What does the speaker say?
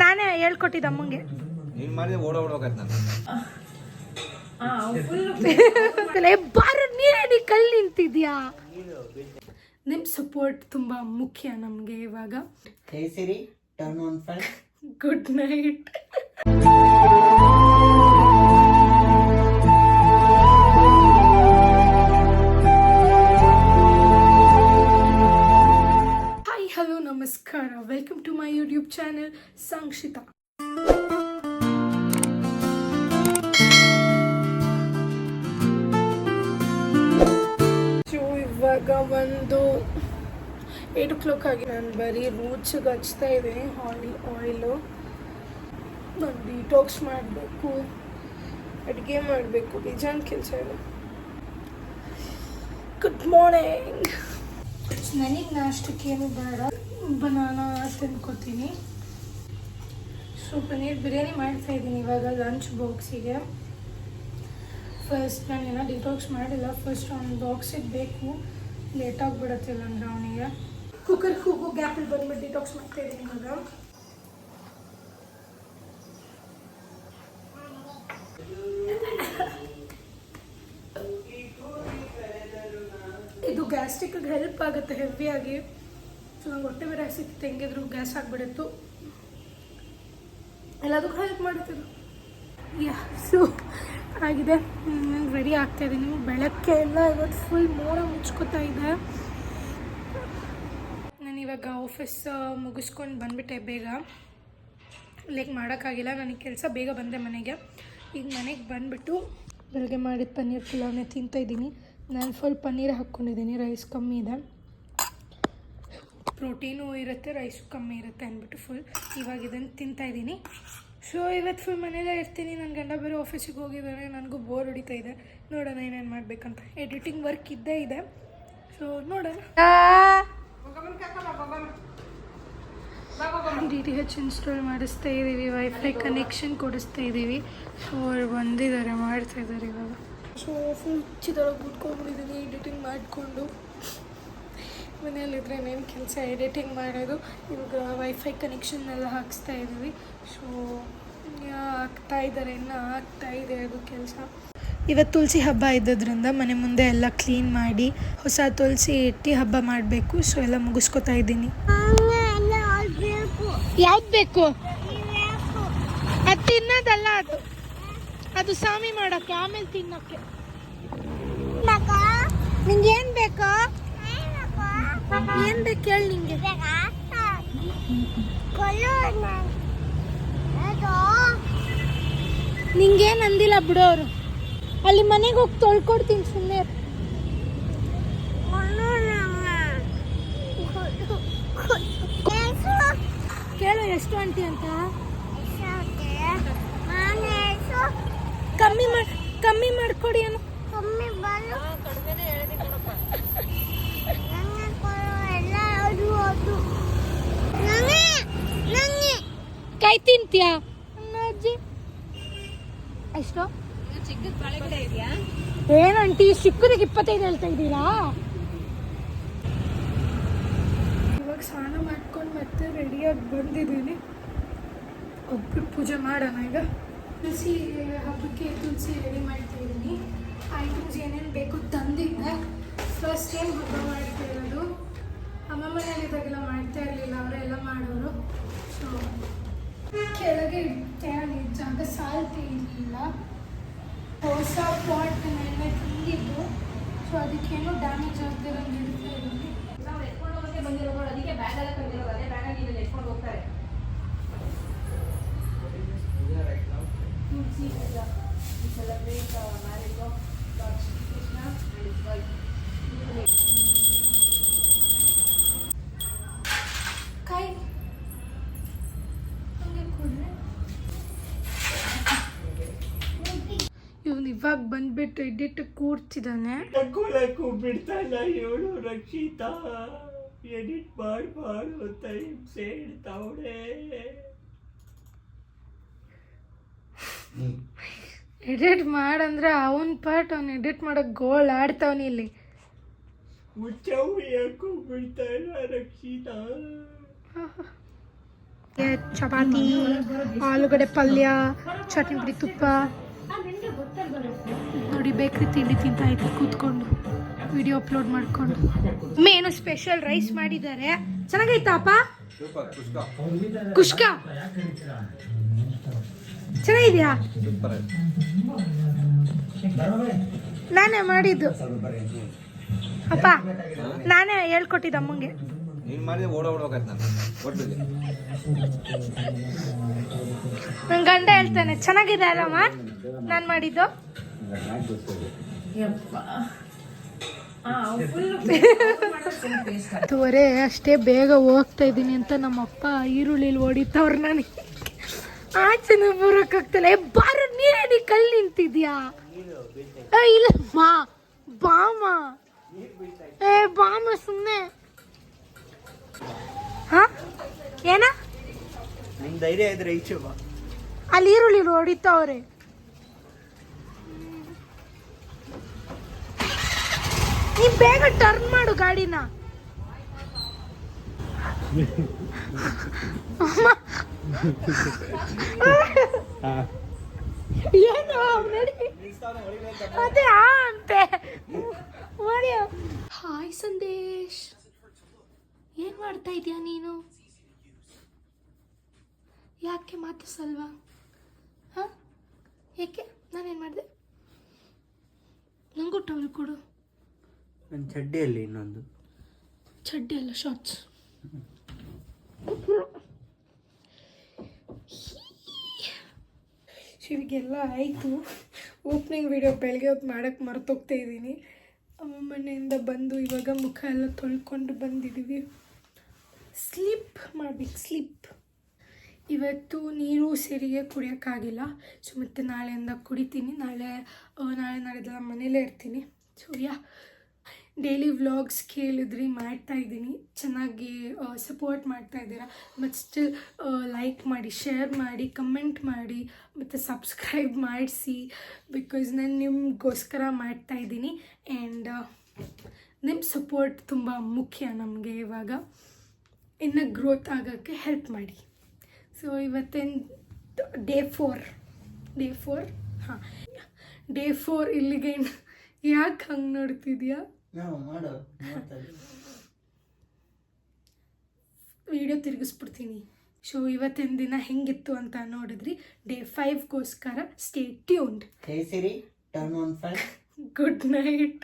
ನಾನೇ ಹೇಳ್ಕೊಟ್ಟಿದ್ದ ಅಮ್ಮಂಗೆ. ಬಾರು ನೀರೇ ಕಲ್ ನಿಂತಿದ್ಯಾ. ನಿಮ್ ಸಪೋರ್ಟ್ ತುಂಬಾ ಮುಖ್ಯ ನಮ್ಗೆ ಇವಾಗ. Good night. Hello, namaskara. Welcome to my YouTube channel, Sangshita. So, ಇವಾಗ ಒಂದು 8 o'clock ಆಗಿ ನಾನು ಬರೀ ರೂಟ್ಸ್ಗೆ ಹಚ್ತಾ ಇದ್ದೀನಿ ಆಯಿಲು. ನಾನು ಡಿಟಾಕ್ಸ್ ಮಾಡಬೇಕು, ಅಡುಗೆ ಮಾಡಬೇಕು, ಬೇಜಾನ್ ಕೆಲಸ ಇದೆ. Good morning. ನನಗೆ ನಾಷ್ಟಕ್ಕೇನು ಬೇಡ, ಬನಾನಾ ತಿನ್ಕೋತೀನಿ. ಸೊ ಪನ್ನೀರ್ ಬಿರಿಯಾನಿ ಮಾಡ್ತಾಯಿದ್ದೀನಿ ಇವಾಗ ಲಂಚ್ ಬಾಕ್ಸಿಗೆ. ಫಸ್ಟ್ ನಾನೇನೋ ಡಿಟಾಕ್ಸ್ ಮಾಡಿಲ್ಲ, ಫಸ್ಟ್ ಅವ್ನು ಬಾಕ್ಸಿಗೆ ಬೇಕು, ಲೇಟಾಗಿಬಿಡುತ್ತಿಲ್ಲ ಅಂದರೆ ಅವನಿಗೆ. ಕುಕ್ಕರ್ ಕೂಗು ಗ್ಯಾಪಲ್ಲಿ ಬಂದ್ಬಿಟ್ಟು ಡಿಟಾಕ್ಸ್ ಮಾಡ್ತಾಯಿದ್ದೀನಿ ಇವಾಗ. ಇದು ಗ್ಯಾಸ್ಟ್ರಿಕ್ಗೆ ಹೆಲ್ಪ್ ಆಗುತ್ತೆ ಹೆವಿಯಾಗಿ. ಸೊ ನಂಗೆ ಹೊಟ್ಟೆ ಬೇರೆ ಸಿಕ್ತು, ಹೆಂಗಿದ್ರು ಗ್ಯಾಸ್ ಆಗಿಬಿಡುತ್ತು, ಎಲ್ಲದಕ್ಕೂ ಹೆಲ್ಪ್ ಮಾಡುತ್ತಿದ್ದು. ಸೊ ಆಗಿದೆ, ರೆಡಿ ಆಗ್ತಾಯಿದ್ದೀನಿ. ಬೆಳಗ್ಗೆ ಎಲ್ಲ ಇವತ್ತು ಫುಲ್ ಮೋಡ ಮುಚ್ಕೋತಾ ಇದೆ. ನಾನು ಇವಾಗ ಆಫೀಸ್ ಮುಗಿಸ್ಕೊಂಡು ಬಂದುಬಿಟ್ಟೆ ಬೇಗ. ಲೈಕ್ ಮಾಡೋಕ್ಕಾಗಿಲ್ಲ, ನನಗೆ ಕೆಲಸ ಬೇಗ ಬಂದೆ ಮನೆಗೆ. ಈಗ ಮನೆಗೆ ಬಂದುಬಿಟ್ಟು ಬೆಳಗ್ಗೆ ಮಾಡಿದ ಪನ್ನೀರ್ ಪುಲಾವ್ನೇ ತಿಂತಾಯಿದ್ದೀನಿ. ನಾನು ಫುಲ್ ಪನ್ನೀರ್ ಹಾಕ್ಕೊಂಡಿದ್ದೀನಿ, ರೈಸ್ ಕಮ್ಮಿ ಇದೆ, ಪ್ರೋಟೀನು ಇರುತ್ತೆ, ರೈಸು ಕಮ್ಮಿ ಇರುತ್ತೆ ಅಂದ್ಬಿಟ್ಟು ಫುಲ್ ಇವಾಗ ಇದನ್ನು ತಿಂತಾಯಿದ್ದೀನಿ. ಸೊ ಇವತ್ತು ಫುಲ್ ಮನೇಲೇ ಇರ್ತೀನಿ. ನನ್ನ ಗಂಡ ಬೇರೆ ಆಫೀಸಿಗೆ ಹೋಗಿದ್ದಾನೆ, ನನಗೂ ಬೋರ್ ಹೊಡಿತಾ ಇದೆ. ನೋಡೋಣ ಏನೇನು ಮಾಡಬೇಕಂತ. ಎಡಿಟಿಂಗ್ ವರ್ಕ್ ಇದ್ದೇ ಇದೆ, ಸೊ ನೋಡೋಣ. DTH ಇನ್ಸ್ಟಾಲ್ ಮಾಡಿಸ್ತಾ ಇದ್ದೀವಿ, ವೈಫೈ ಕನೆಕ್ಷನ್ ಕೊಡಿಸ್ತಾ ಇದ್ದೀವಿ. ಸೊ ಅವ್ರು ಬಂದಿದ್ದಾರೆ, ಮಾಡ್ತಾಯಿದ್ದಾರೆ ಇವಾಗ. ಸೊ ಫುಲ್ ಚಿತ್ರೊಳಗೆ ಕೂತ್ಕೊಂಡ್ಬಿಟ್ಟಿದ್ದೀನಿ ಎಡಿಟಿಂಗ್ ಮಾಡಿಕೊಂಡು. ಮನೆಯಲ್ಲಿದ್ದರೆ ಏನು ಕೆಲಸ, ಎಡಿಟಿಂಗ್ ಮಾಡೋದು. ಇವಾಗ ವೈಫೈ ಕನೆಕ್ಷನ್ ಎಲ್ಲ ಹಾಕಿಸ್ತಾ ಇದ್ದೀವಿ. ಸೊ ಇನ್ನೂ ಆಗ್ತಾಯಿದೆ ಅದು ಕೆಲಸ. ಇವತ್ತು ತುಳಸಿ ಹಬ್ಬ ಇದ್ದದ್ರಿಂದ ಮನೆ ಮುಂದೆ ಎಲ್ಲ ಕ್ಲೀನ್ ಮಾಡಿ ಹೊಸ ತುಳಸಿ ಇಟ್ಟು ಹಬ್ಬ ಮಾಡಬೇಕು. ಸೊ ಎಲ್ಲ ಮುಗಿಸ್ಕೊತಾ ಇದ್ದೀನಿ. ಯಾವ್ದು ಬೇಕು? ಅದು ತಿನ್ನೋದಲ್ಲ, ಅದು ಸ್ವಾಮಿ ಮಾಡೋಕ್ಕೆ, ಆಮೇಲೆ ತಿನ್ನೋಕ್ಕೆ. ನಿಂಗೆ ಏನು ಬೇಕು? ಏನು ಬೇಕು ಹೇಳಿ ನಿಂಗೆ. ನಿಂಗೇನು ಅಂದಿಲ್ಲ ಬಿಡೋರು. ಅಲ್ಲಿ ಮನೆಗೆ ಹೋಗಿ ತೊಳ್ಕೊಡ್ತೀನಿ ಸುಮ್ಮನೆ. ಕೇಳು ಎಷ್ಟು ಆಂಟಿ ಅಂತ. ಕಮ್ಮಿ ಮಾಡ್ಕೊಡಿ ಏನು. ಕೈ ತಿಂತೀಯಾ ಅಜ್ಜಿ? ಎಷ್ಟು ಏನಂಟಿ ಚಿಕ್ಕದಿಗೆ 25 ಹೇಳ್ತಾ ಇದ್ದೀರಾ? ಇವಾಗ ಸ್ನಾನ ಮಾಡ್ಕೊಂಡು ಮತ್ತೆ ರೆಡಿಯಾಗಿ ಬಂದಿದ್ದೀನಿ. ಒಬ್ಬರು ಪೂಜೆ ಮಾಡೋಣ ಈಗ. ತುಳಸಿ ಹಬ್ಬಕ್ಕೆ ತುಳಸಿ ರೆಡಿ ಮಾಡ್ತಾ ಇದ್ದೀನಿ. ಐಟಮ್ಸ್ ಏನೇನು ಬೇಕು ತಂದಿದ್ದೆ. ಫಸ್ಟ್ ಟೈಮ್ ಹಬ್ಬ ಮಾಡ್ತಾ ಇರೋದು. ಅಮ್ಮ ಮನೆಯಲ್ಲಿದ್ದಾಗೆಲ್ಲ ಮಾಡ್ತಾ ಇರಲಿಲ್ಲ, ಅವರೆಲ್ಲ ಮಾಡೋರು. ಸೊ ಕೆಳಗೆ ಇಟ್ಟೆ, ಅಲ್ಲಿ ಜಾಗ ಸಾಲ್ತಾ ಇರಲಿಲ್ಲ. ಹೊಸ ಪಾಟ್ ನೆನ್ನೆ ತಂದಿದ್ದು, ಸೊ ಅದಕ್ಕೇನು ಡ್ಯಾಮೇಜ್ ಆಗ್ತಿರೋಂಗೆ ಇಡ್ತಾ ಇದ್ದೀನಿ. ಅದಕ್ಕೆ ಬ್ಯಾಗ್ ಎಲ್ಲ ತಂದಿರೋದು, ಅದೇ ಬ್ಯಾಗ್ ಇಲ್ಲಿ ಎತ್ಕೊಂಡು ಹೋಗ್ತಾರೆ. We celebrate marriage of Lord Shri Krishna and his wife. Kai, ಇವನು ಇವಾಗ ಬಂದ್ಬಿಟ್ಟು ಎಡಿಟ್ ಕೂರ್ತಿದ್ದಾನೆ. ತಗೊಳಕ್ಕೂ ಬಿಡ್ತಾ ಇಲ್ಲ ಇವಳು ರಕ್ಷಿತಾ. ಎಡಿಟ್ ಮಾಡು ಅಂತ ಹಿಂಸೆ ಹೇಳ್ತಾವಳೆ. ಎಡಿಟ್ ಮಾಡಂದ್ರೆ ಅವನ ಪಾರ್ಟ್ ಅವ್ನು ಎಡಿಟ್ ಮಾಡೋಕೆ ಗೋಳ್ ಆಡ್ತಾವನಿ ಇಲ್ಲಿ. ಮುಚ್ಚವು ಯಾಕೋ ಬಿಡ್ತಾ ಇಲ್ಲ ರಕ್ಷಿತಾ. ಚಪಾತಿ, ಆಲೂಗಡ್ಡೆ ಪಲ್ಯ, ಚಟ್ನಿ ಪುಡಿ, ತುಪ್ಪ ನೋಡಿ ಬೇಕ್ರಿ ತಿಂಡಿ ತಿಂತಾ ಇದ್ವಿ ಕೂತ್ಕೊಂಡು ವಿಡಿಯೋ ಅಪ್ಲೋಡ್ ಮಾಡ್ಕೊಂಡು. ಏನು ಸ್ಪೆಷಲ್ ರೈಸ್ ಮಾಡಿದ್ದಾರೆ. ಚೆನ್ನಾಗೈತಾಪ? ಕುಷ್ಕ ಚೆನ್ನಾಗಿದ್ಯಾ? ನಾನೇ ಮಾಡಿದ್ದು ಅಪ್ಪ, ನಾನೇ ಹೇಳ್ಕೊಟ್ಟಿದ್ದೆ ಅಮ್ಮಂಗೆ. ನನ್ನ ಗಂಡ ಹೇಳ್ತಾನೆ ಚೆನ್ನಾಗಿದೆ ಅಲ್ಲಮ್ಮ ನಾನು ಮಾಡಿದ್ದು. ತೋರೆ ಅಷ್ಟೇ ಬೇಗ ಹೋಗ್ತಾ ಇದ್ದೀನಿ ಅಂತ ನಮ್ಮಪ್ಪ ಈರುಳ್ಳಿಲಿ ಹೊಡಿತವ್ರು ನನಗೆ. ಆಚೆನ ಬರೋಕ್ಕಾಗ್ತಲ್ಲ. ಬಾರ ನೀರೇನಿ ಕಲ್ಲಿ ನಿಂತಿದ್ಯಾ? ಇಲ್ಲ ಬಾಮ ಬಾಮ ಸುಮ್ಮನೆ. ಹಾ ಏನ ನಿನ್ ಧೈರ್ಯ ಇದ್ರೆ ಈಚೆ ಬಾ. ಅಲ್ಲಿ ಈರುಳ್ಳಿ ಹೊಡಿತಾವ್ರೆ. ನೀ ಬೇಗ ಟರ್ನ್ ಮಾಡು ಗಾಡಿನ. ಏನು ಅದೇ ಅಂತೆ. ಹಾಯ್ ಸಂದೇಶ್, ಏನ್ ಮಾಡ್ತಾ ಇದೀಯ ನೀನು? ಯಾಕೆ ಮಾತಾಡ್ಸಲ್ವಾ? ಹಾಂ ಏಕೆ? ನಾನೇನು ಮಾಡಿದೆ? ನಂಗೂ ಟವಲ್ ಕೊಡು. ನನ್ನ ಚಡ್ಡಿಯಲ್ಲಿ ಇನ್ನೊಂದು ಚಡ್ಡಿ ಅಲ್ಲ, ಶಾರ್ಟ್ಸ್. ಶಿವಿಗೆಲ್ಲ ಆಯಿತು. ಓಪನಿಂಗ್ ವಿಡಿಯೋ ಬೆಳಗ್ಗೆ ಹೊತ್ತು ಮಾಡೋಕ್ಕೆ ಮರ್ತೋಗ್ತಾ ಇದ್ದೀನಿ. ಮನೆಯಿಂದ ಬಂದು ಇವಾಗ ಮುಖ ಎಲ್ಲ ತೊಳ್ಕೊಂಡು ಬಂದಿದ್ದೀವಿ. ಸ್ಲಿಪ್ ಮಾಡಬೇಕು, ಸ್ಲಿಪ್. ಇವತ್ತು ನೀರು ಸರಿಗೆ ಕುಡಿಯೋಕ್ಕಾಗಿಲ್ಲ. ಸೊ ಮತ್ತು ನಾಳೆಯಿಂದ ಕುಡಿತೀನಿ. ನಾಳೆ ನಾಳೆದೆಲ್ಲ ಮನೇಲೇ ಇರ್ತೀನಿ. ಸೊ ಡೈಲಿ ವ್ಲಾಗ್ಸ್ ಕೇಳಿದ್ರಿ ಮಾಡ್ತಾಯಿದ್ದೀನಿ. ಚೆನ್ನಾಗಿ ಸಪೋರ್ಟ್ ಮಾಡ್ತಾಯಿದ್ದೀರಾ. ಮತ್ತು ಸ್ಟಿಲ್ ಲೈಕ್ ಮಾಡಿ, ಶೇರ್ ಮಾಡಿ, ಕಮೆಂಟ್ ಮಾಡಿ ಮತ್ತು ಸಬ್ಸ್ಕ್ರೈಬ್ ಮಾಡಿಸಿ. ಬಿಕಾಸ್ ನಾನು ನಿಮಗೋಸ್ಕರ ಮಾಡ್ತಾಯಿದ್ದೀನಿ. ಆ್ಯಂಡ್ ನಿಮ್ಮ ಸಪೋರ್ಟ್ ತುಂಬ ಮುಖ್ಯ ನಮಗೆ. ಇವಾಗ ಇನ್ನು ಗ್ರೋತ್ ಆಗೋಕ್ಕೆ ಹೆಲ್ಪ್ ಮಾಡಿ. ಸೊ ಇವತ್ತಿನ ಡೇ 4 ಹಾಂ, ಡೇ 4 ಇಲ್ಲಿಗೆ. ಯಾಕೆ ಹಂಗೆ ನೋಡ್ತಿದ್ಯಾ? ವಿಡಿಯೋ ತಿರುಗಿಸ್ಬಿಡ್ತೀನಿ. ಸೊ ಇವತ್ತಿನ ದಿನ ಹೆಂಗಿತ್ತು ಅಂತ ನೋಡಿದ್ರಿ. ಡೇ 5ಗೋಸ್ಕರ stay tuned. Hey Siri, turn on fan. Good night.